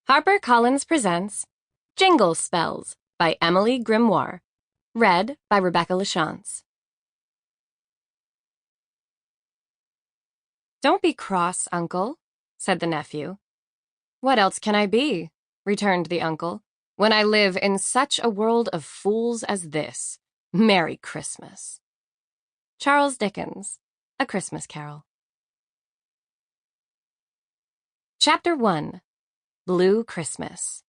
HarperCollins presents Jingle Spells by Emily Grimoire, read by Rebecca LaChance. "Don't be cross, Uncle," said the nephew. "What else can I be," returned the uncle, "when I live in such a world of fools as this? Merry Christmas." Charles Dickens, A Christmas Carol. Chapter 1. Blue Christmas.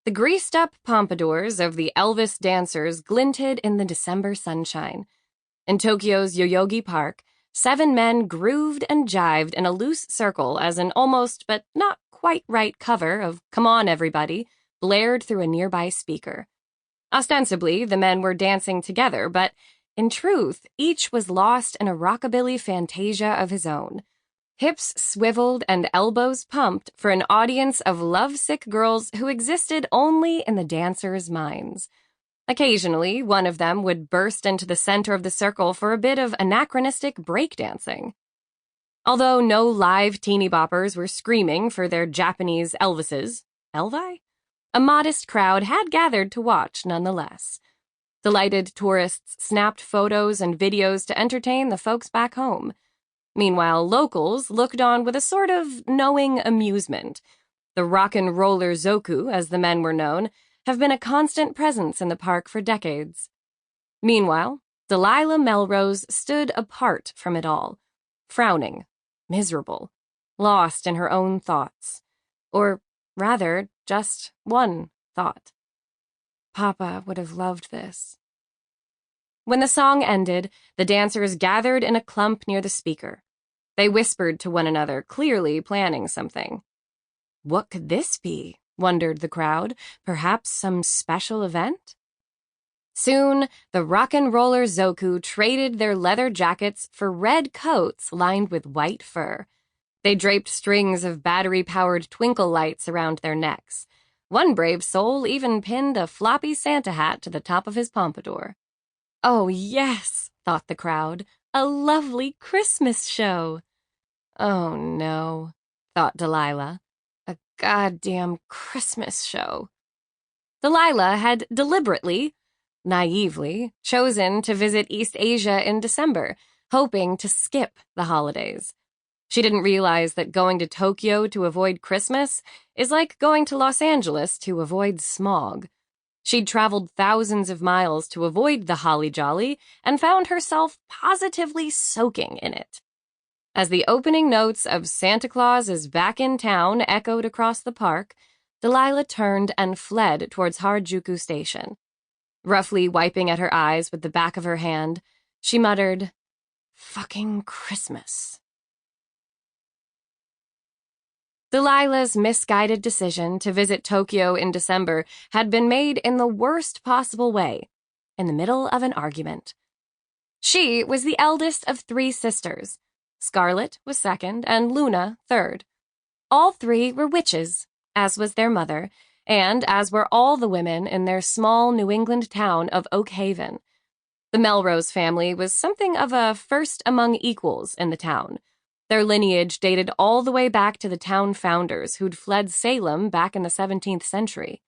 The greased-up pompadours of the Elvis dancers glinted in the December sunshine. In Tokyo's Yoyogi Park, 7 men grooved and jived in a loose circle as an almost but not quite right cover of "Come On, Everybody" blared through a nearby speaker. Ostensibly, the men were dancing together, but in truth, each was lost in a rockabilly fantasia of his own. Hips swiveled and elbows pumped for an audience of lovesick girls who existed only in the dancers' minds. Occasionally, one of them would burst into the center of the circle for a bit of anachronistic breakdancing. Although no live teeny boppers were screaming for their Japanese Elvises, Elvi? A modest crowd had gathered to watch nonetheless. Delighted tourists snapped photos and videos to entertain the folks back home. Meanwhile, locals looked on with a sort of knowing amusement. The rock and roller Zoku, as the men were known, have been a constant presence in the park for decades. Meanwhile, Delilah Melrose stood apart from it all, frowning, miserable, lost in her own thoughts. Or rather, just one thought. Papa would have loved this. When the song ended, the dancers gathered in a clump near the speaker. They whispered to one another, clearly planning something. What could this be? Wondered the crowd. Perhaps some special event? Soon, the rock and roller Zoku traded their leather jackets for red coats lined with white fur. They draped strings of battery-powered twinkle lights around their necks. One brave soul even pinned a floppy Santa hat to the top of his pompadour. Oh, yes, thought the crowd, a lovely Christmas show. Oh, no, thought Delilah, a goddamn Christmas show. Delilah had deliberately, naively, chosen to visit East Asia in December, hoping to skip the holidays. She didn't realize that going to Tokyo to avoid Christmas is like going to Los Angeles to avoid smog. She'd traveled thousands of miles to avoid the holly jolly and found herself positively soaking in it. As the opening notes of Santa Claus is Back in Town echoed across the park, Delilah turned and fled towards Harajuku Station. Roughly wiping at her eyes with the back of her hand, she muttered, "Fucking Christmas." Delilah's misguided decision to visit Tokyo in December had been made in the worst possible way, in the middle of an argument. She was the eldest of 3 sisters. Scarlet was second, and Luna third. All 3 were witches, as was their mother, and as were all the women in their small New England town of Oak Haven. The Melrose family was something of a first among equals in the town. Their lineage dated all the way back to the town founders who'd fled Salem back in the 17th century.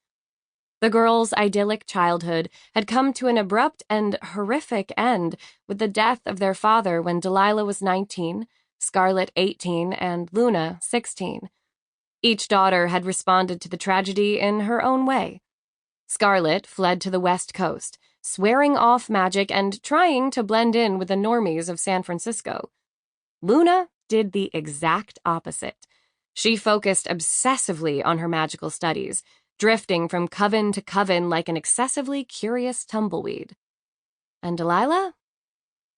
The girls' idyllic childhood had come to an abrupt and horrific end with the death of their father when Delilah was 19, Scarlet 18, and Luna 16. Each daughter had responded to the tragedy in her own way. Scarlet fled to the West Coast, swearing off magic and trying to blend in with the normies of San Francisco. Luna did the exact opposite. She focused obsessively on her magical studies, drifting from coven to coven like an excessively curious tumbleweed. And Delilah?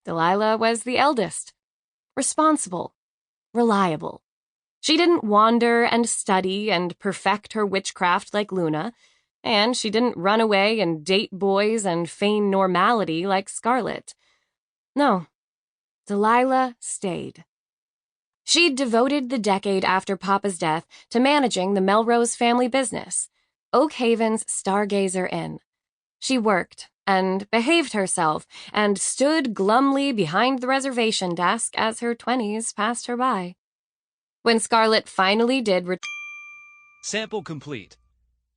Delilah was the eldest. Responsible. Reliable. She didn't wander and study and perfect her witchcraft like Luna, and she didn't run away and date boys and feign normality like Scarlet. No, Delilah stayed. She'd devoted the decade after Papa's death to managing the Melrose family business, Oak Haven's Stargazer Inn. She worked and behaved herself and stood glumly behind the reservation desk as her 20s passed her by. When Scarlet finally did Sample complete.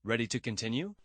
Ready to continue?